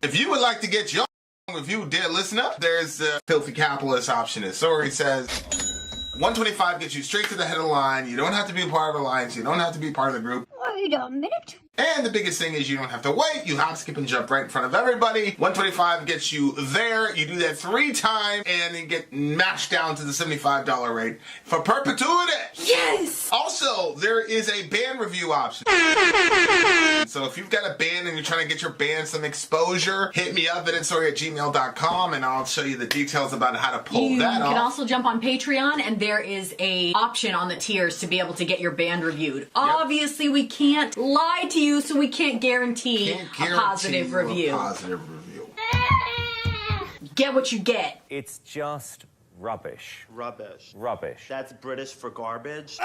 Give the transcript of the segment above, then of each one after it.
If you would like to get your review, dear listener, there's the filthy capitalist option. As Sori says, 125 gets you straight to the head of the line. You don't have to be a part of the alliance. You don't have to be part of the group. Wait a minute. And the biggest thing is you don't have to wait. You hop, skip, and jump right in front of everybody. 125 gets you there. You do that 3 times, and you get mashed down to the $75 rate for perpetuity. Yes! Also, there is a band review option. So if you've got a band and you're trying to get your band some exposure, hit me up at vinsori@gmail.com, and I'll show you the details about how to pull that off. You can also jump on Patreon, and there is a option on the tiers to be able to get your band reviewed. Yep. Obviously, we can't lie to you, so we can't guarantee a positive review. Get what you get. It's just rubbish. Rubbish. Rubbish. That's British for garbage.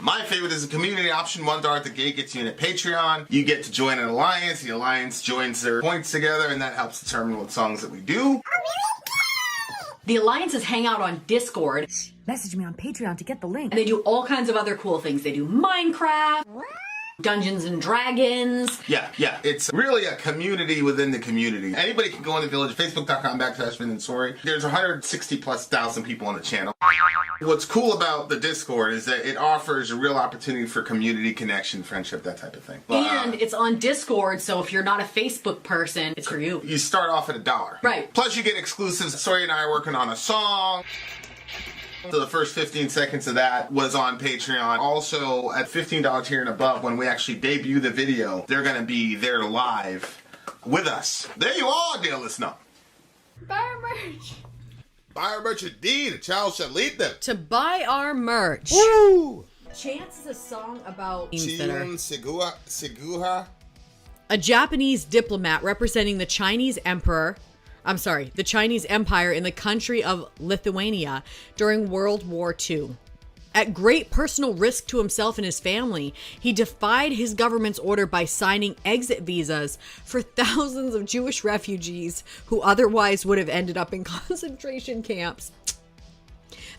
My favorite is the community option. $1 at the gate gets you in at Patreon. You get to join an alliance. The alliance joins their points together, and that helps determine what songs that we do. The alliances hang out on Discord. Message me on Patreon to get the link. And they do all kinds of other cool things. They do Minecraft, Dungeons and Dragons. Yeah. It's really a community within the community. Anybody can go on the village, facebook.com/Vin and Sori. There's 160,000+ people on the channel. What's cool about the Discord is that it offers a real opportunity for community connection, friendship, that type of thing. And it's on Discord, so if you're not a Facebook person, it's for you. You start off at $1. Right. Plus you get exclusives. Sori and I are working on a song. So the first 15 seconds of that was on Patreon. Also, at $15 tier and above, when we actually debut the video, they're going to be there live with us. There you are, dear listener. Buy our merch. Buy our merch indeed. A child shall lead them. To buy our merch. Woo! Chance is a song about Chiun Seguha. A Japanese diplomat representing the Chinese Empire in the country of Lithuania during World War II. At great personal risk to himself and his family, he defied his government's order by signing exit visas for thousands of Jewish refugees who otherwise would have ended up in concentration camps.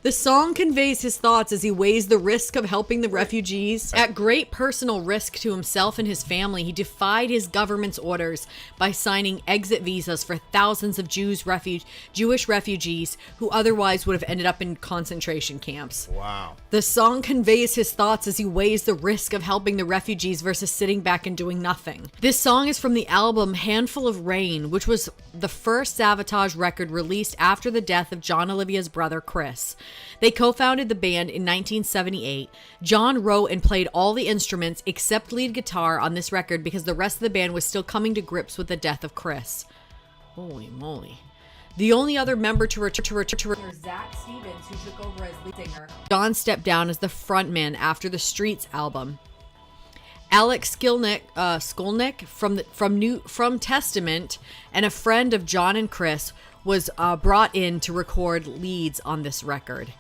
The song conveys his thoughts as he weighs the risk of helping the refugees. At great personal risk to himself and his family, he defied his government's orders by signing exit visas for thousands of Jewish refugees who otherwise would have ended up in concentration camps. Wow. The song conveys his thoughts as he weighs the risk of helping the refugees versus sitting back and doing nothing. This song is from the album Handful of Rain, which was the first Savatage record released after the death of John Olivia's brother, Chris. They co-founded the band in 1978. John wrote and played all the instruments except lead guitar on this record because the rest of the band was still coming to grips with the death of Chris. Holy moly. The only other member to return was Zach Stevens, who took over as lead singer. John stepped down as the frontman after the Streets album. Alex Skolnick from Testament and a friend of John and Chris was brought in to record leads on this record.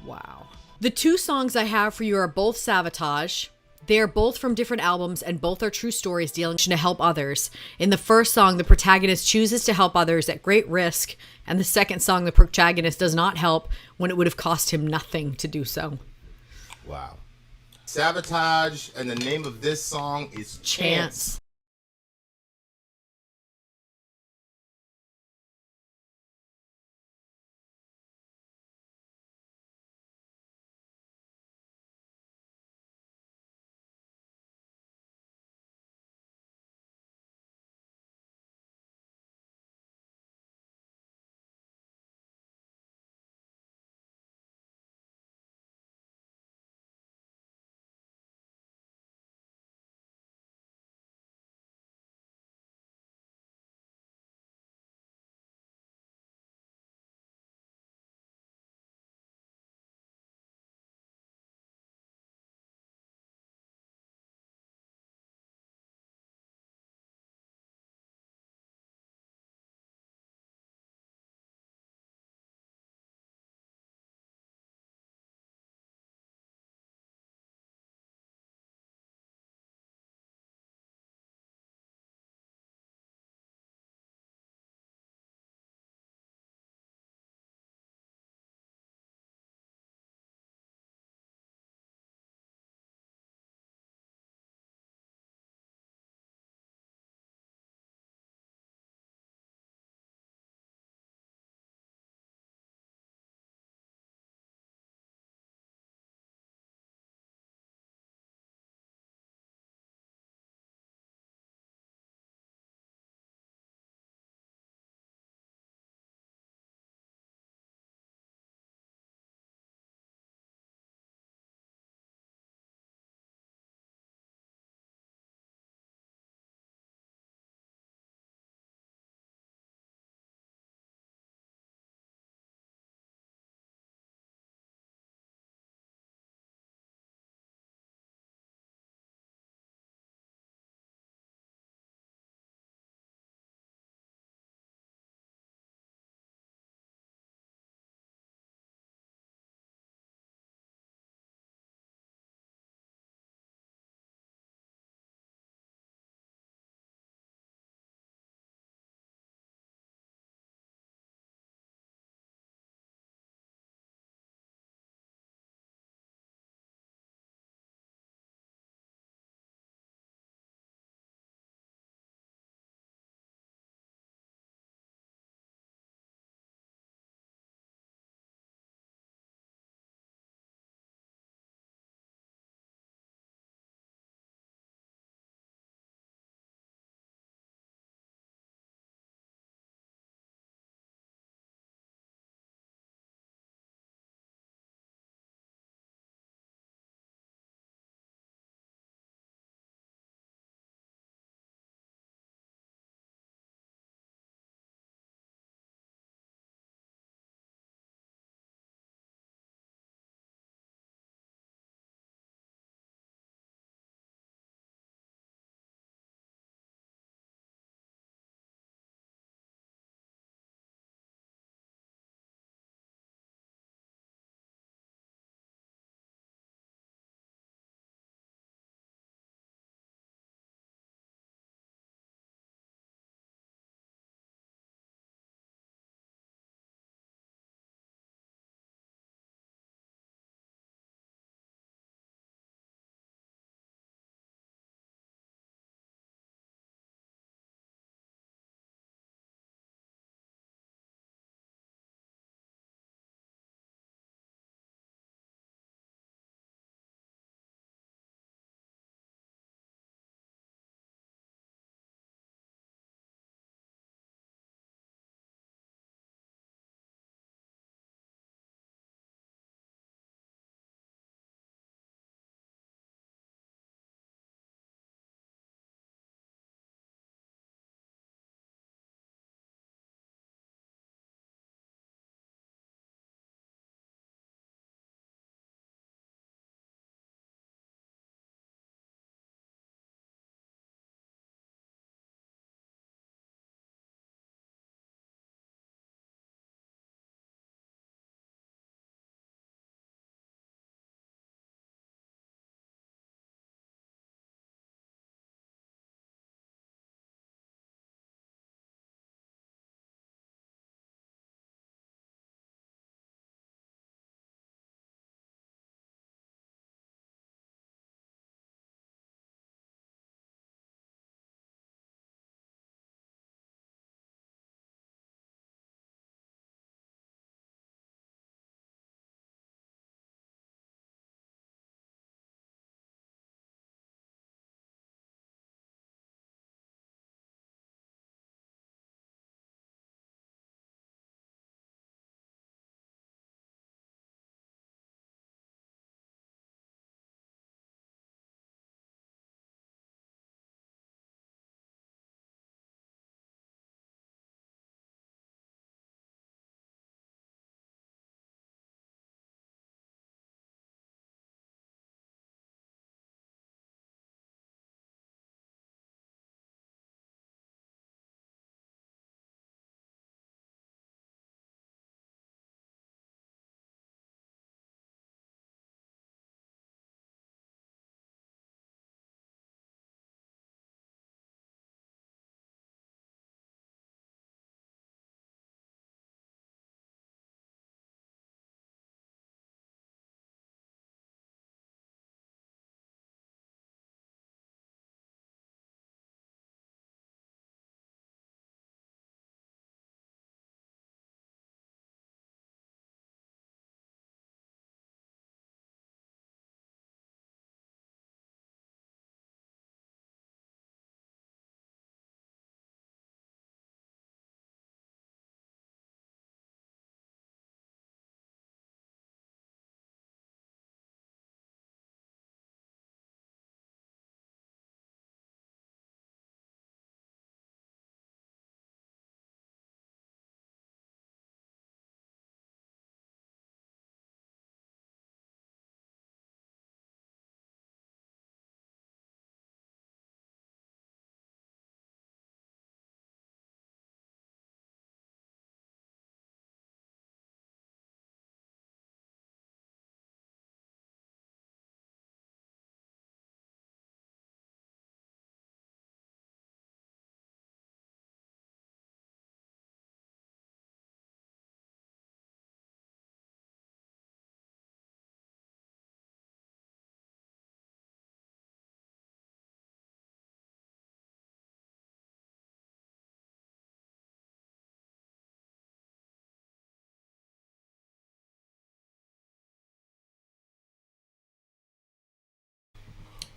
Wow. The 2 songs I have for you are both Savatage. They are both from different albums and both are true stories dealing to help others. In the first song, the protagonist chooses to help others at great risk, and the second song, the protagonist does not help when it would have cost him nothing to do so. Wow. Savatage, and the name of this song is Chance.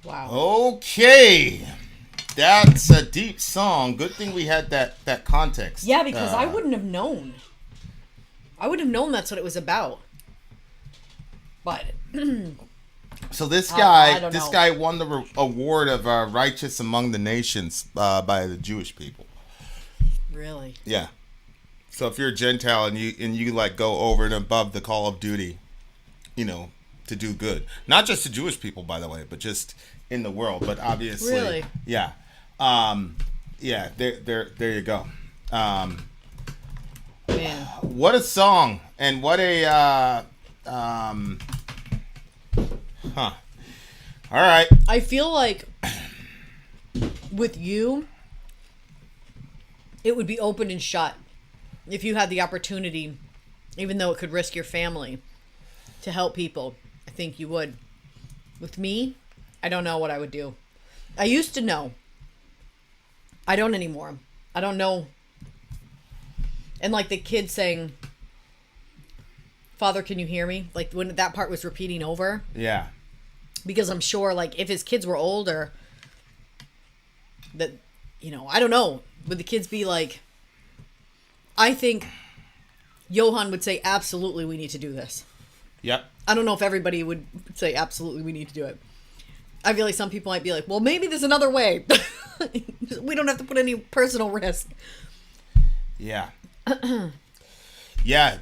Wow. Okay. That's a deep song. Good thing we had that context. Yeah, because I wouldn't have known. I wouldn't have known that's what it was about. But so this I guy, don't know. guy won the award of Righteous Among the Nations by the Jewish people. really, Yeah. So if you're a Gentile and you like go over and above the call of duty, you know, to do good, not just to Jewish people, by the way, but just in the world. But obviously, Really? yeah, yeah. There you go. man. What a song, and what a All right. I feel like with you, it would be open and shut if you had the opportunity, even though it could risk your family, to help people. I think you would. With me, I don't know what I would do. I used to know. I don't anymore. I don't know. And like the kid saying, "Father, can you hear me?" Like when that part was repeating over. Yeah. Because I'm sure, like, if his kids were older, that, you know, I don't know. Would the kids be like, I think Johan would say, absolutely, we need to do this. Yep. I don't know if everybody would say, absolutely, we need to do it. I feel like some people might be like, well, maybe there's another way. We don't have to put any personal risk. Yeah. Yeah,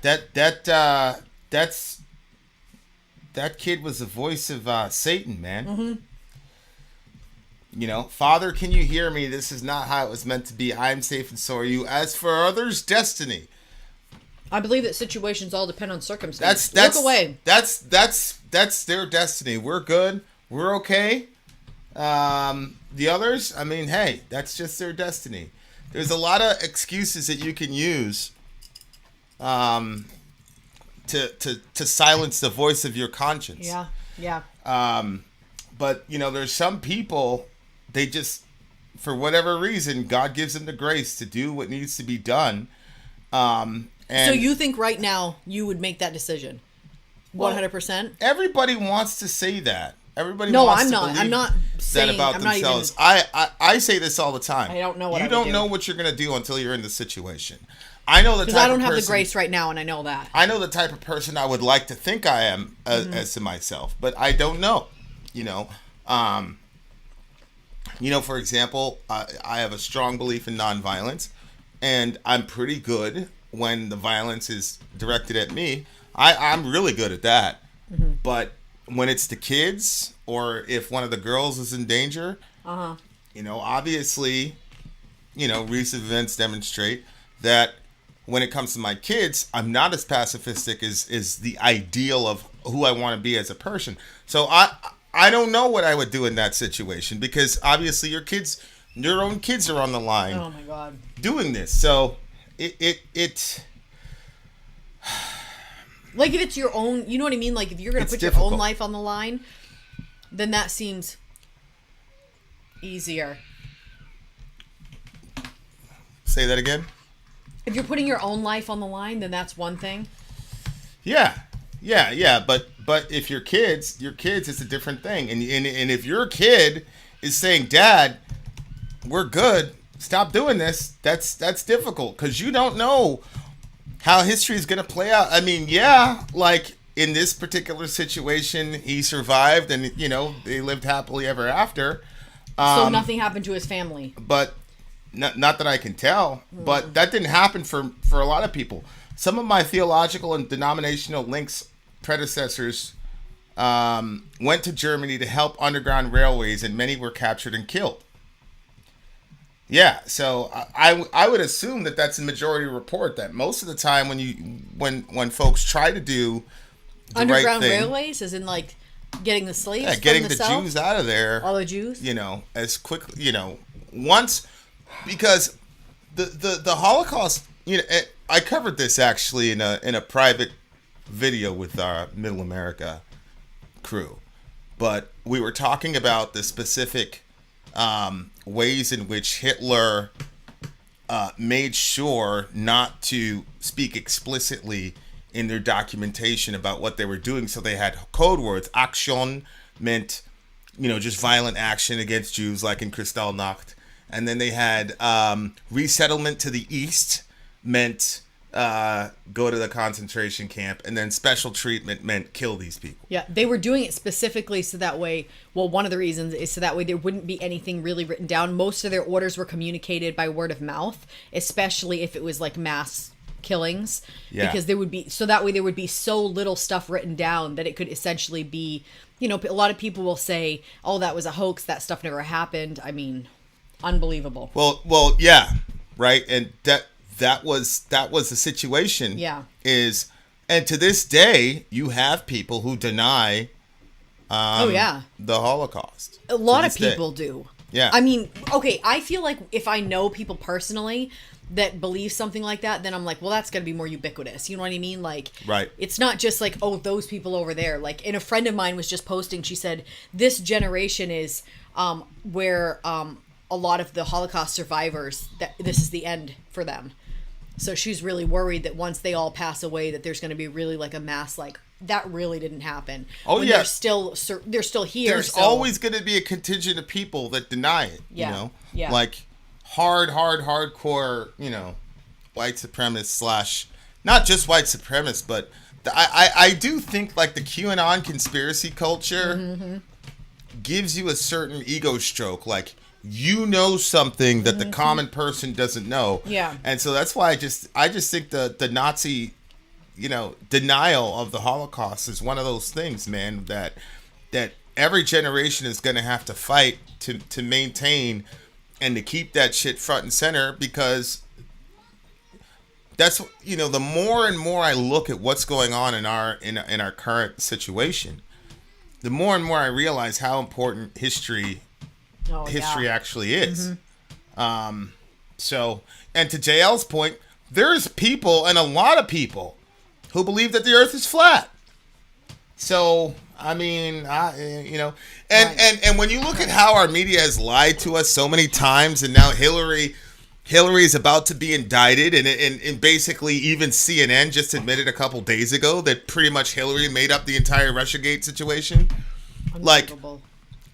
that's that kid was the voice of Satan, man. Mm-hmm. You know, Father, can you hear me? This is not how it was meant to be. I am safe and so are you. As for others, destiny. I believe that situations all depend on circumstance. That's Look away. That's their destiny. We're good. We're okay. The others, I mean, hey, that's just their destiny. There's a lot of excuses that you can use to silence the voice of your conscience. Yeah, yeah. But, you know, there's some people, they just, for whatever reason, God gives them the grace to do what needs to be done. And So you think right now you would make that decision? 100%? Everybody wants to say that. Everybody No, wants I'm to not. believe I'm not saying that about I'm not even- themselves. I say this all the time. I don't know what you I would don't do. know what you're going to do until you're in the situation. I know the type Because I don't of have the person- grace right now, and I know that. I know the type of person I would like to think I am Mm-hmm. as to myself, but I don't know. You know, for example, I have a strong belief in nonviolence, and I'm pretty good when the violence is directed at me. I'm really good at that. Mm-hmm. But when it's the kids, or if one of the girls is in danger, you know, obviously, you know, recent events demonstrate that when it comes to my kids, I'm not as pacifistic as the ideal of who I want to be as a person. So I don't know what I would do in that situation, because obviously your own kids are on the line. Oh my God. Doing this. So it Like if it's your own, you know what I mean? Like if you're going to It's put your difficult. own life on the line, then that seems easier. Say that again. If you're putting your own life on the line, then that's one thing. Yeah. But if your kids, it's a different thing. And if your kid is saying, Dad, we're good, stop doing this, that's difficult, because you don't know how history is going to play out. I mean, yeah, like in this particular situation, he survived, and you know, they lived happily ever after. So nothing happened to his family. But not that I can tell, but that didn't happen for a lot of people. Some of my theological and denominational links predecessors went to Germany to help underground railways, and many were captured and killed. Yeah, so I would assume that that's a majority report, that most of the time when folks try to do the Underground right thing, railways, as in like getting the slaves, yeah, from getting the the South? Jews out of there, All the Jews? you know, as quickly, you know, once, because the Holocaust, you know, I covered this actually in a private video with our Middle America crew, but we were talking about the specific ways in which Hitler made sure not to speak explicitly in their documentation about what they were doing. So they had code words. Aktion meant just violent action against Jews, like in Kristallnacht. And then they had resettlement to the east meant go to the concentration camp, and then special treatment meant kill these people. Yeah, they were doing it specifically so that way, well, one of the reasons is so that way there wouldn't be anything really written down. Most of their orders were communicated by word of mouth, especially if it was like mass killings. Yeah. Because there would be, so that way there would be so little stuff written down that it could essentially be, a lot of people will say, oh, that was a hoax, that stuff never happened. I mean, unbelievable. Well, yeah, right, and that was the situation. Yeah. And to this day, you have people who deny the Holocaust. A lot of people do. Yeah. I mean, okay, I feel like if I know people personally that believe something like that, then I'm like, well, that's going to be more ubiquitous. You know what I mean? Like, right. It's not just like, oh, those people over there. Like, and a friend of mine was just posting, she said, this generation is where a lot of the Holocaust survivors, that this is the end for them. So she's really worried that once they all pass away, that there's going to be really like a mass, like, that really didn't happen. Oh, when yeah. They're still here. There's always going to be a contingent of people that deny it, Yeah. Like hardcore, white supremacists / not just white supremacists, but I do think like the QAnon conspiracy culture gives you a certain ego stroke, like, something that the common person doesn't know. Yeah. And so that's why I just think the Nazi, denial of the Holocaust is one of those things, man, that every generation is going to have to fight to maintain and to keep that shit front and center, because that's, the more and more I look at what's going on in our current situation, the more and more I realize how important history actually is. So, and to JL's point, there's people, and a lot of people, who believe that the earth is flat. So, I mean, and when you look at how our media has lied to us so many times, and now Hillary is about to be indicted, and basically even CNN just admitted a couple days ago that pretty much Hillary made up the entire Russiagate situation.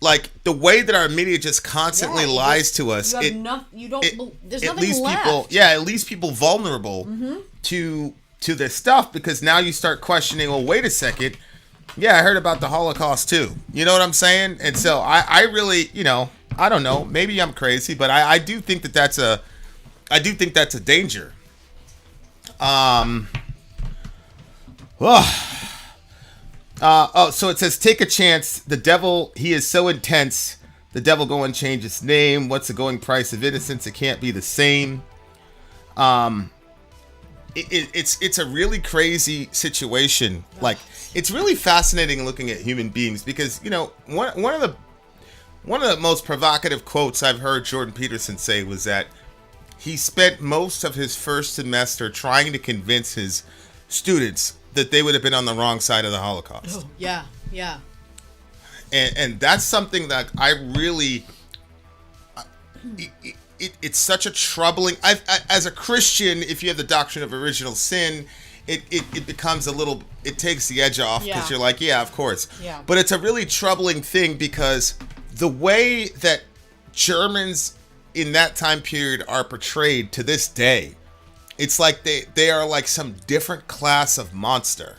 Like the way that our media just constantly lies to us, there's nothing left. At least people vulnerable to this stuff, because now you start questioning, well, wait a second. Yeah, I heard about the Holocaust too. You know what I'm saying? And so I really, I don't know, maybe I'm crazy, but I do think that's a danger. So it says, take a chance. The devil, he is so intense. The devil go and change its name. What's the going price of innocence? It can't be the same. It's a really crazy situation. Like, it's really fascinating looking at human beings, because, one of the most provocative quotes I've heard Jordan Peterson say was that he spent most of his first semester trying to convince his students that they would have been on the wrong side of the Holocaust. Oh, yeah. And that's something that I really... It's such a troubling... as a Christian, if you have the doctrine of original sin, it becomes a little... It takes the edge off, because you're like, yeah, of course. Yeah. But it's a really troubling thing, because the way that Germans in that time period are portrayed to this day, it's like they are like some different class of monster.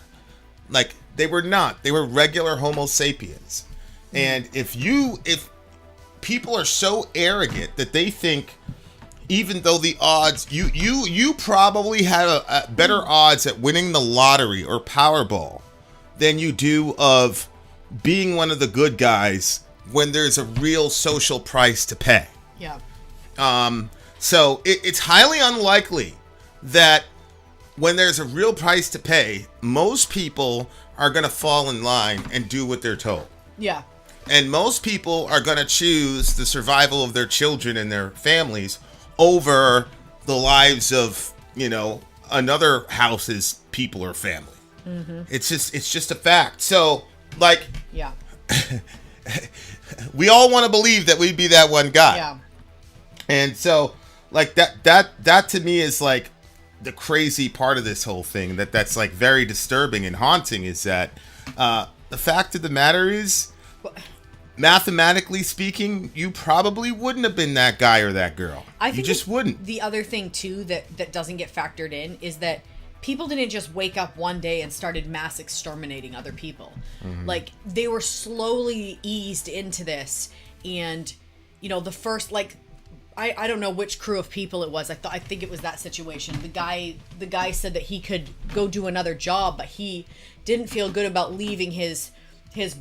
Like, they were not. They were regular Homo sapiens. And if people are so arrogant that they think, even though the odds, you probably have a better odds at winning the lottery or Powerball than you do of being one of the good guys when there's a real social price to pay. Yeah. So it's highly unlikely that when there's a real price to pay, most people are going to fall in line and do what they're told. Yeah. And most people are going to choose the survival of their children and their families over the lives of, another house's people or family. Mm-hmm. It's just a fact. So, like, yeah, we all want to believe that we'd be that one guy. Yeah. And so, like, that to me is like the crazy part of this whole thing, that's like very disturbing and haunting, is that the fact of the matter is, mathematically speaking, you probably wouldn't have been that guy or that girl. I think you just wouldn't. The other thing too that doesn't get factored in is that people didn't just wake up one day and started mass exterminating other people. Like, they were slowly eased into this, and the first, like, I don't know which crew of people it was. I think it was that situation. The guy said that he could go do another job, but he didn't feel good about leaving his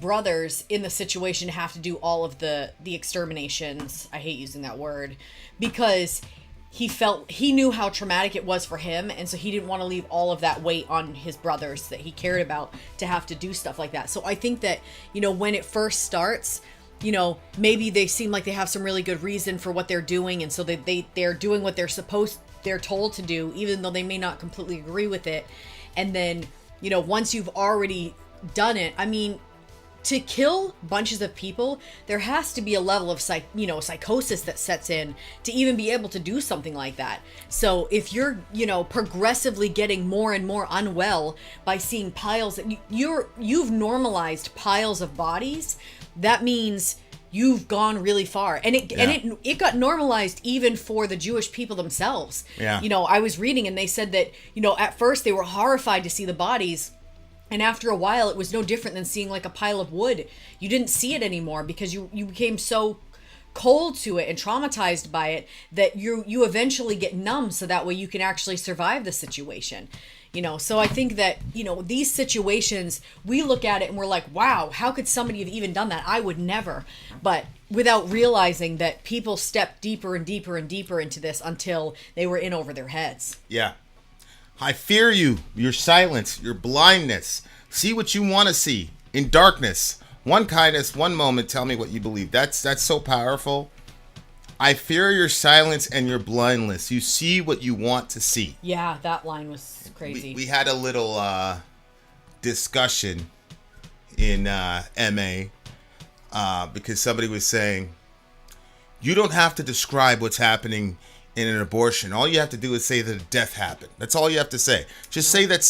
brothers in the situation to have to do all of the exterminations. I hate using that word, because he knew how traumatic it was for him, and so he didn't want to leave all of that weight on his brothers that he cared about to have to do stuff like that. So I think that, when it first starts, maybe they seem like they have some really good reason for what they're doing, and so they're doing what they're told to do, even though they may not completely agree with it. And then, once you've already done it, I mean, to kill bunches of people, there has to be a level of psychosis that sets in to even be able to do something like that. So if you're, progressively getting more and more unwell by seeing piles, you've normalized piles of bodies, that means you've gone really far. And it got normalized even for the Jewish people themselves. Yeah. I was reading, and they said that, at first they were horrified to see the bodies. And after a while, it was no different than seeing like a pile of wood. You didn't see it anymore because you became so cold to it and traumatized by it that you eventually get numb, so that way you can actually survive the situation. So I think that, these situations, we look at it and we're like, wow, how could somebody have even done that? I would never. But without realizing that people stepped deeper and deeper and deeper into this until they were in over their heads. Yeah. I fear you, your silence, your blindness. See what you want to see in darkness. One kindness, one moment, tell me what you believe. That's so powerful. I fear your silence and your blindness. You see what you want to see. Yeah, that line was crazy. We had a little discussion in MA because somebody was saying, you don't have to describe what's happening in an abortion. All you have to do is say that a death happened. That's all you have to say. Just say that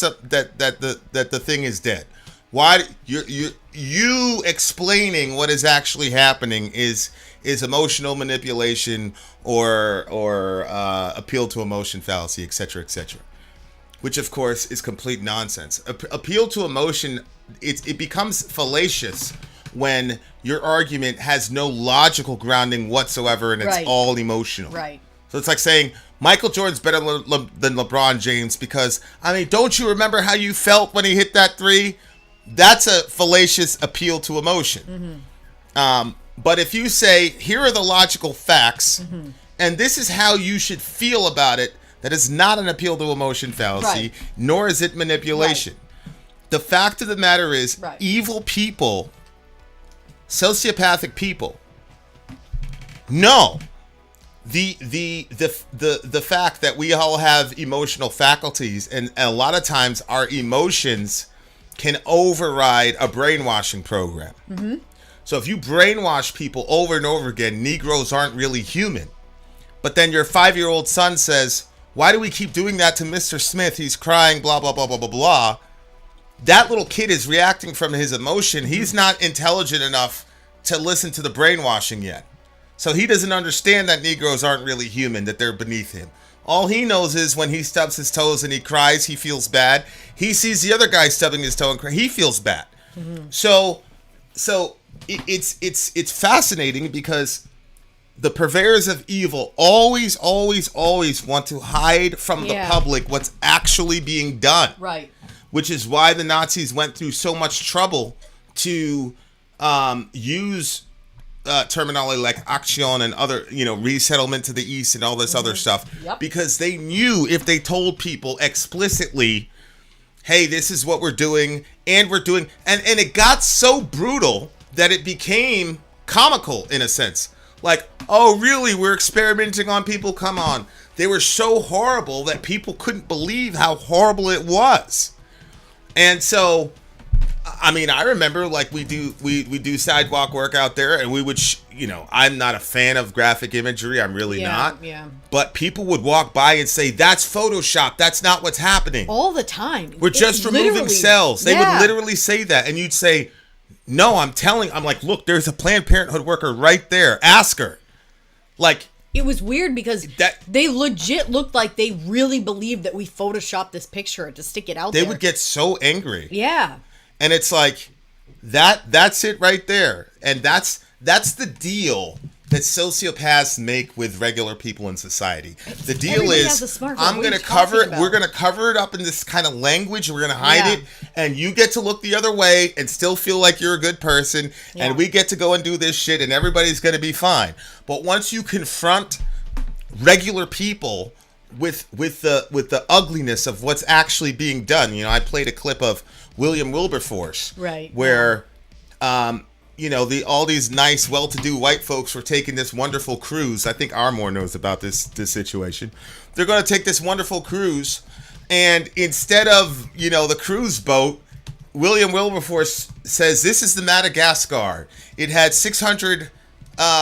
the thing is dead. Why you explaining what is actually happening is emotional manipulation or appeal to emotion fallacy, etc., etc. Which of course is complete nonsense. Appeal to emotion, it becomes fallacious when your argument has no logical grounding whatsoever and it's all emotional. Right. So it's like saying Michael Jordan's better than LeBron James because, don't you remember how you felt when he hit that three? That's a fallacious appeal to emotion. Mm-hmm. But if you say, here are the logical facts, and this is how you should feel about it, that is not an appeal to emotion fallacy, nor is it manipulation. Right. The fact of the matter is, evil people, sociopathic people, no. The fact that we all have emotional faculties, and a lot of times our emotions can override a brainwashing program. Mm-hmm. So if you brainwash people over and over again, Negroes aren't really human. But then your 5-year-old son says, why do we keep doing that to Mr. Smith? He's crying, blah, blah, blah, blah, blah, blah. That little kid is reacting from his emotion. He's not intelligent enough to listen to the brainwashing yet. So he doesn't understand that Negroes aren't really human, that they're beneath him. All he knows is when he stubs his toes and he cries, he feels bad. He sees the other guy stubbing his toe and crying, he feels bad. Mm-hmm. So it's fascinating because the purveyors of evil always want to hide from the public what's actually being done. Right. Which is why the Nazis went through so much trouble to use terminology like Action and other, resettlement to the east and all this other stuff. Yep. Because they knew if they told people explicitly, hey, this is what we're doing, and we're doing, and it got so brutal that it became comical in a sense. Like, oh, really? We're experimenting on people? Come on. They were so horrible that people couldn't believe how horrible it was. And so, I remember like we do sidewalk work out there, and we would, I'm not a fan of graphic imagery. I'm really not. Yeah. But people would walk by and say, that's Photoshop. That's not what's happening. All the time. We're just removing cells. They would literally say that. And you'd say, No, I'm like, look, there's a Planned Parenthood worker right there. Ask her. Like, it was weird because they legit looked like they really believed that we photoshopped this picture to stick it out there. They would get so angry. Yeah. And it's like, that's it right there. And that's the deal that sociopaths make with regular people in society. The deal Everybody is, has a smartphone. I'm going to cover it. We're going to cover it up in this kind of language. We're going to hide it. And you get to look the other way and still feel like you're a good person. Yeah. And we get to go and do this shit and everybody's going to be fine. But once you confront regular people with the ugliness of what's actually being done, you know, I played a clip of William Wilberforce. Right. Where, you know, all these nice, well-to-do white folks were taking this wonderful cruise. I think Armour knows about this situation. They're going to take this wonderful cruise, and instead of, you know, the cruise boat, William Wilberforce says, this is the Madagascar. It had 600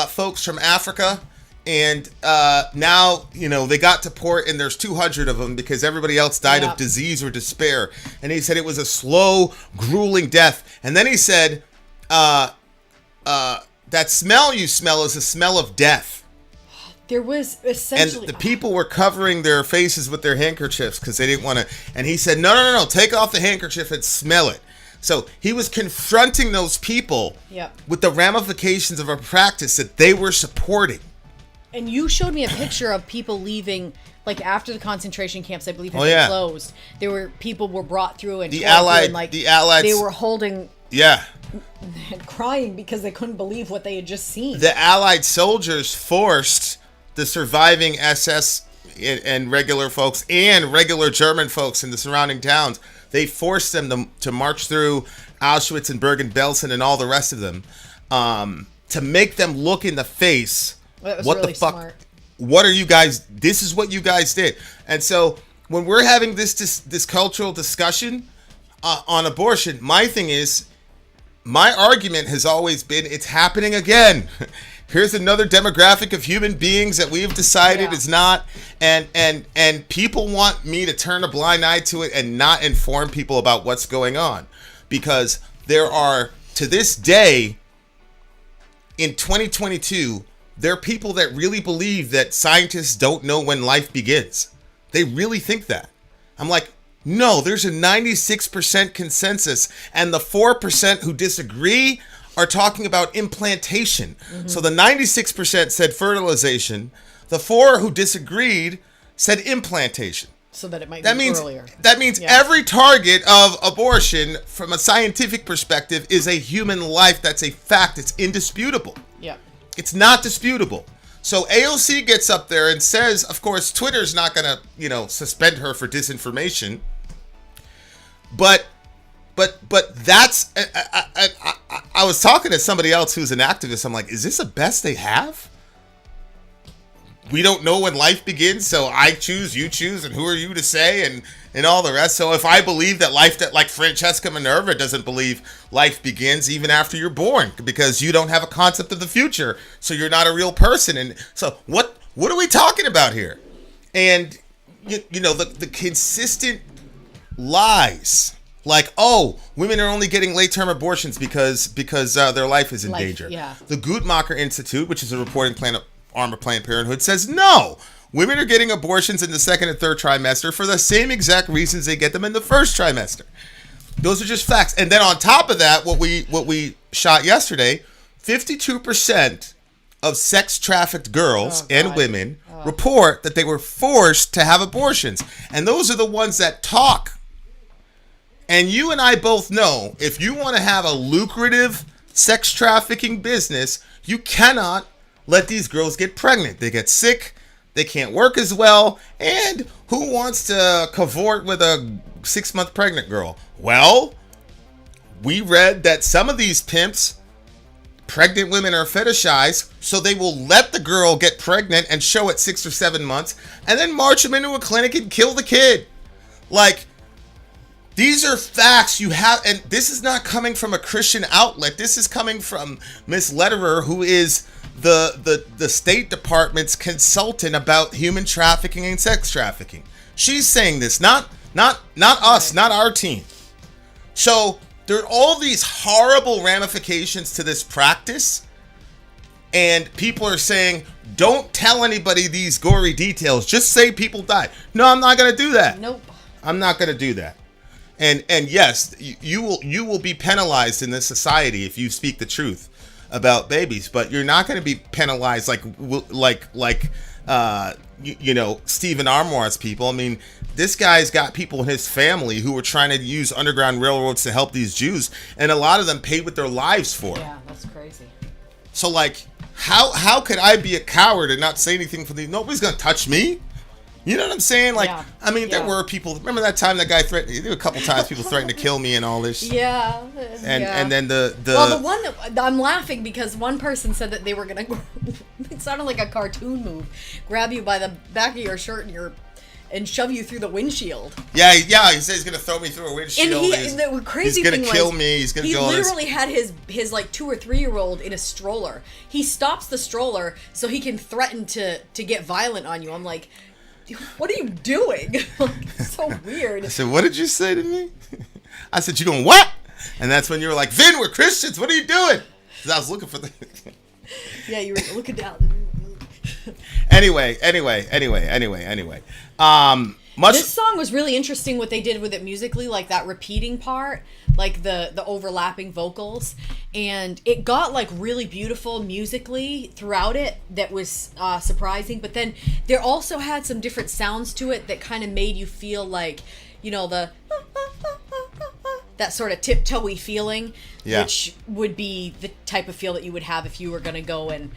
folks from Africa, and now, you know, they got to port, and there's 200 of them because everybody else died of disease or despair. And he said it was a slow, grueling death. And then he said, that smell you smell is a smell of death. There was essentially... And the people were covering their faces with their handkerchiefs because they didn't want to... And he said, no, take off the handkerchief and smell it. So he was confronting those people with the ramifications of a practice that they were supporting. And you showed me a picture of people leaving... Like after the concentration camps, I believe, had been closed. There were people were brought through and the Allied, they were holding, and crying because they couldn't believe what they had just seen. The Allied soldiers forced the surviving SS and regular folks and regular German folks in the surrounding towns. They forced them to march through Auschwitz and Bergen-Belsen and all the rest of them to make them look in the face. Well, that was what really the fuck? Smart. What are you guys? This is what you guys did. And so when we're having this cultural discussion on abortion, my thing is, my argument has always been, it's happening again. Here's another demographic of human beings that we've decided is not, and people want me to turn a blind eye to it and not inform people about what's going on, because there are, to this day, in 2022. There are people that really believe that scientists don't know when life begins. They really think that. I'm like, no, there's a 96% consensus, and the 4% who disagree are talking about implantation. Mm-hmm. So the 96% said fertilization. The 4 who disagreed said implantation. So that it might be earlier. That means every target of abortion, from a scientific perspective, is a human life. That's a fact. It's indisputable. Yeah. It's not disputable. So AOC gets up there and says, of course, Twitter's not going to, you know, suspend her for disinformation. But that's, I was talking to somebody else who's an activist. I'm like, is this the best they have? We don't know when life begins, so I choose, you choose, and who are you to say, and all the rest. So if I believe that like Francesca Minerva doesn't believe life begins even after you're born, because you don't have a concept of the future, so you're not a real person. And so what are we talking about here? And you know, the consistent lies, like, oh, women are only getting late-term abortions because their life is in danger. Yeah. The Guttmacher Institute, which is a reporting arm of Planned Parenthood, says no. Women are getting abortions in the second and third trimester for the same exact reasons they get them in the first trimester. Those are just facts. And then on top of that, what we shot yesterday, 52% of sex-trafficked girls and women report that they were forced to have abortions. And those are the ones that talk. And you and I both know, if you want to have a lucrative sex trafficking business, you cannot let these girls get pregnant. They get sick, they can't work as well, and who wants to cavort with a 6-month pregnant girl? Well, we read that some of these pimps, pregnant women are fetishized, so they will let the girl get pregnant and show at 6 or 7 months, and then march them into a clinic and kill the kid. Like, these are facts you have, and this is not coming from a Christian outlet. This is coming from Miss Lederer, who is the State Department's consultant about human trafficking and sex trafficking. She's saying this, not us, not our team. So there are all these horrible ramifications to this practice, and people are saying, don't tell anybody these gory details. Just say people died. No, I'm not going to do that. Nope. I'm not going to do that. And yes, you will be penalized in this society if you speak the truth about babies, but you're not going to be penalized like Stephen Armour's people. I mean, this guy's got people in his family who were trying to use Underground Railroads to help these Jews, and a lot of them paid with their lives for it. Yeah, that's crazy. So, like, how could I be a coward and not say anything for these? Nobody's going to touch me. You know what I'm saying? Like, yeah. I mean, there were people. Remember that time that guy threatened? There were a couple times people threatened to kill me and all this. Yeah. And then the one that I'm laughing because one person said that they were gonna. It sounded like a cartoon move. Grab you by the back of your shirt and shove you through the windshield. Yeah. He said he's gonna throw me through a windshield. And the crazy thing was, he's gonna kill me. He's gonna go. He literally had his like 2 or 3 year old in a stroller. He stops the stroller so he can threaten to get violent on you. I'm like, what are you doing? It's so weird. I said, what did you say to me? I said, you doing what? And that's when you were like, Vin, we're Christians. What are you doing? Because I was looking for the... Yeah, you were looking down. Anyway. This song was really interesting what they did with it musically, like that repeating part, like the overlapping vocals, and it got like really beautiful musically throughout it. That was surprising, but then there also had some different sounds to it that kind of made you feel like, you know, the that sort of tiptoey feeling, which would be the type of feel that you would have if you were going to go and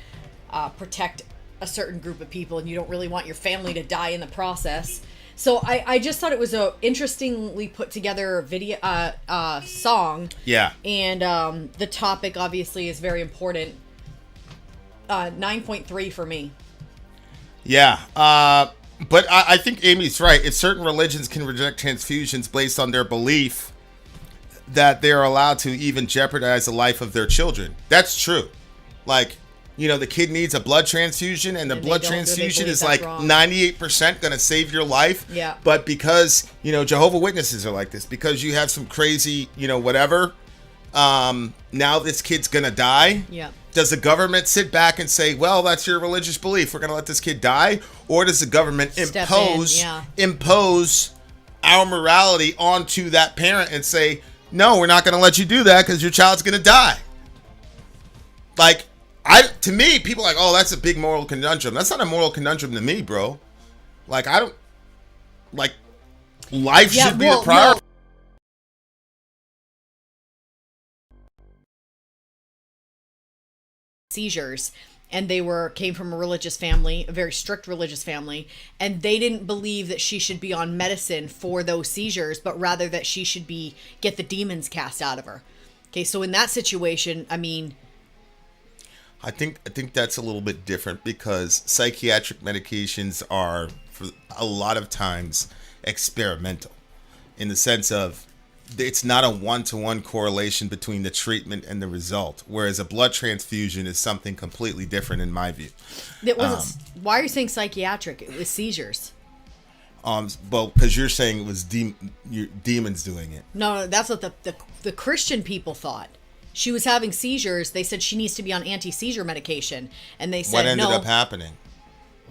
protect a certain group of people and you don't really want your family to die in the process. So I just thought it was a interestingly put together video song. Yeah. And the topic obviously is very important. 9.3 for me. Yeah. But I think Amy's right. If certain religions can reject transfusions based on their belief that they're allowed to even jeopardize the life of their children. That's true. Like, you know, the kid needs a blood transfusion, and the blood transfusion is like 98% going to save your life. Yeah. But because, you know, Jehovah's Witnesses are like this, because you have some crazy, you know, whatever, now this kid's going to die. Yeah. Does the government sit back and say, well, that's your religious belief, we're going to let this kid die? Or does the government impose our morality onto that parent and say, no, we're not going to let you do that because your child's going to die? Like, to me, people are like, oh, that's a big moral conundrum. That's not a moral conundrum to me, bro. Like, I don't, like, life should be the priority. Seizures, and they came from a religious family, a very strict religious family, and they didn't believe that she should be on medicine for those seizures, but rather that she should get the demons cast out of her. Okay, so in that situation, I mean, I think that's a little bit different because psychiatric medications are, for a lot of times, experimental, in the sense of it's not a one-to-one correlation between the treatment and the result, whereas a blood transfusion is something completely different in my view. It wasn't. Why are you saying psychiatric? It was seizures. Well, because you're saying it was demons doing it. No, that's what the Christian people thought. She was having seizures. They said she needs to be on anti-seizure medication, and they said no. What ended up happening?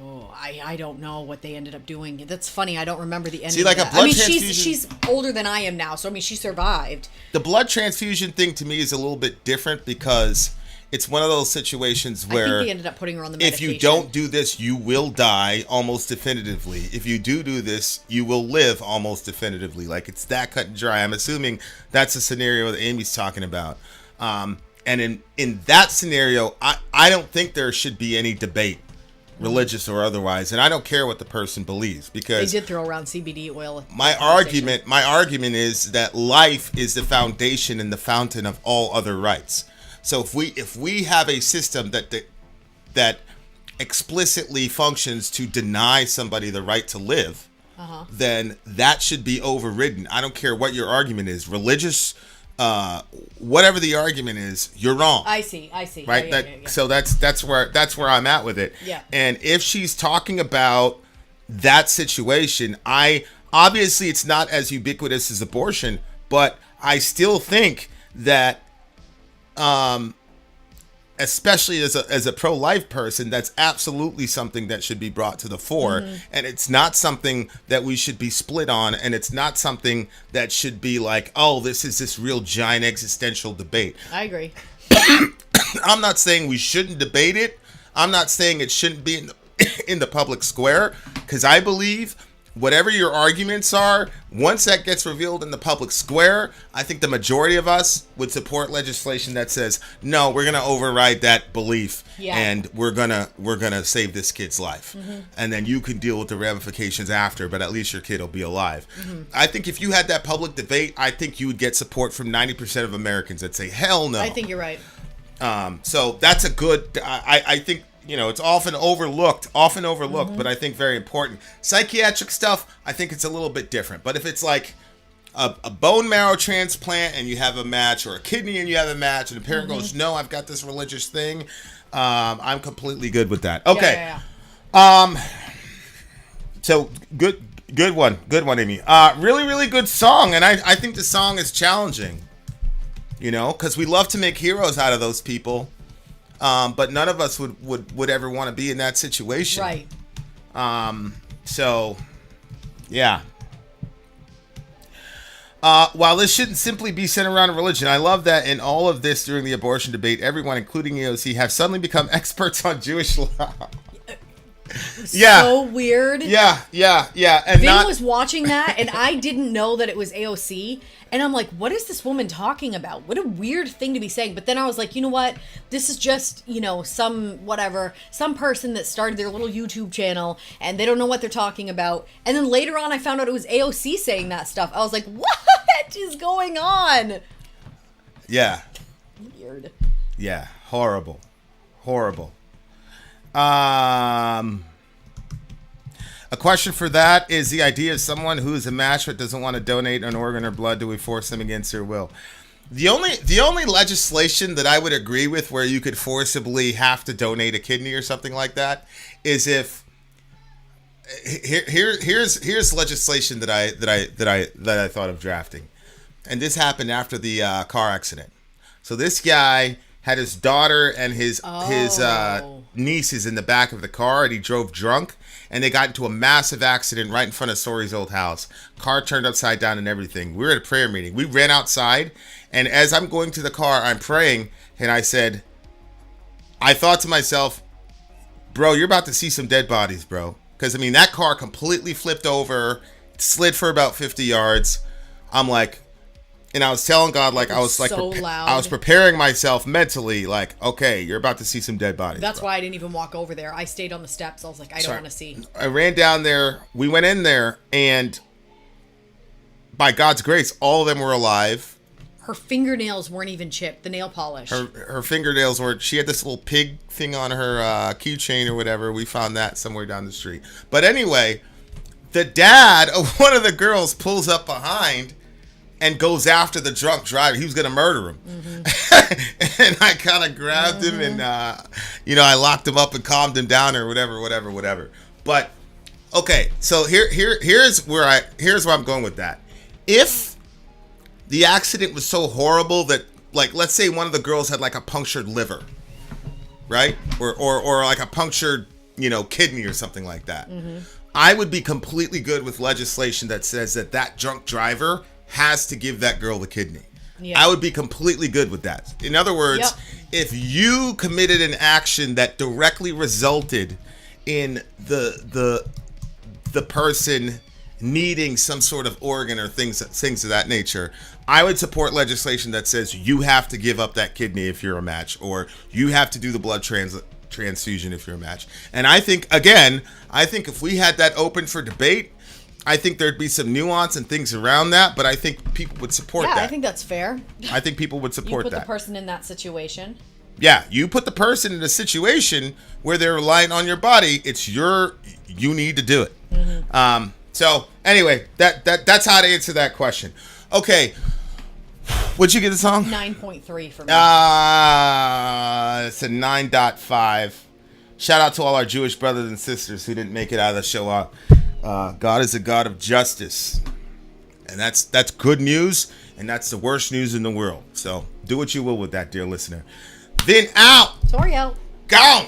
Oh, I don't know what they ended up doing. That's funny. I don't remember the ending. See, like of a that. blood transfusion. She's older than I am now, so I mean, she survived. The blood transfusion thing to me is a little bit different because it's one of those situations where I think they ended up putting her on the medication. If you don't do this, you will die almost definitively. If you do this, you will live almost definitively. Like, it's that cut and dry. I'm assuming that's a scenario that Amy's talking about. And in that scenario, I don't think there should be any debate, religious or otherwise, and I don't care what the person believes, because they did throw around CBD oil. My argument is that life is the foundation and the fountain of all other rights. So if we have a system that explicitly functions to deny somebody the right to live, then that should be overridden. I don't care what your argument is, religious, whatever the argument is, you're wrong. I see. Right? Yeah. So that's where I'm at with it. Yeah. And if she's talking about that situation, obviously it's not as ubiquitous as abortion, But I still think that, especially as a pro-life person, that's absolutely something that should be brought to the fore. And it's not something that we should be split on. And it's not something that should be like, oh, this is this real giant existential debate. I agree. I'm not saying we shouldn't debate it. I'm not saying it shouldn't be in the public square, because I believe whatever your arguments are, once that gets revealed in the public square, I think the majority of us would support legislation that says, no, we're going to override that belief, and we're gonna save this kid's life. And then you can deal with the ramifications after, but at least your kid will be alive. I think if you had that public debate, I think you would get support from 90% of Americans that say, hell no. I think you're right. So that's a good, I think, it's often overlooked, but I think very important. Psychiatric stuff, I think it's a little bit different. But if it's like a bone marrow transplant and you have a match, or a kidney and you have a match, and the parent goes, no, I've got this religious thing, I'm completely good with that. Okay. So good one, Amy. Really, really good song. And I think the song is challenging, because we love to make heroes out of those people. But none of us would ever want to be in that situation. Right. So, yeah. While this shouldn't simply be centered around religion, I love that in all of this during the abortion debate, everyone, including EOC, have suddenly become experts on Jewish law. So weird. Yeah. And Vin was watching that, and I didn't know that it was AOC. And I'm like, what is this woman talking about? What a weird thing to be saying. But then I was like, you know what? This is just, some person that started their little YouTube channel, and they don't know what they're talking about. And then later on, I found out it was AOC saying that stuff. I was like, what is going on? Yeah. Weird. Yeah. Horrible. A question for that is the idea of someone who is a match but doesn't want to donate an organ or blood. Do we force them against their will? The only legislation that I would agree with where you could forcibly have to donate a kidney or something like that is if here's legislation that I thought of drafting, and this happened after the car accident. So this guy had his daughter and his nieces in the back of the car, and he drove drunk, and they got into a massive accident right in front of Sori's old house. Car turned upside down and everything. We were at a prayer meeting. We ran outside, and as I'm going to the car, I'm praying, and I thought to myself, bro, you're about to see some dead bodies, bro. Because, that car completely flipped over, slid for about 50 yards. I'm like, and I was telling God, I was preparing myself mentally, okay, you're about to see some dead bodies. That's why I didn't even walk over there. I stayed on the steps. I was like, I don't want to see. I ran down there. We went in there, and by God's grace, all of them were alive. Her fingernails weren't even chipped. The nail polish. Her fingernails weren't. She had this little pig thing on her keychain or whatever. We found that somewhere down the street. But anyway, the dad of one of the girls pulls up behind and goes after the drunk driver. He was going to murder him. And I kind of grabbed him and, I locked him up and calmed him down or whatever. But, okay, so here's where I'm going with that. If the accident was so horrible that, let's say one of the girls had, a punctured liver, right? Or a punctured, kidney or something like that. I would be completely good with legislation that says that drunk driver has to give that girl the kidney. Yeah. I would be completely good with that. In other words, if you committed an action that directly resulted in the person needing some sort of organ or things of that nature, I would support legislation that says you have to give up that kidney if you're a match, or you have to do the blood transfusion if you're a match. And I think if we had that open for debate, I think there'd be some nuance and things around that, but I think people would support that. Yeah, I think that's fair. I think people would support that. You put the person in that situation. Yeah, you put the person in a situation where they're relying on your body. You need to do it. So anyway, that's how to answer that question. Okay, what'd you get the song? 9.3 for me. It's a 9.5. Shout out to all our Jewish brothers and sisters who didn't make it out of the show. God is a God of justice. And that's good news, and that's the worst news in the world. So do what you will with that, dear listener. Vin out. Sori out. Gone.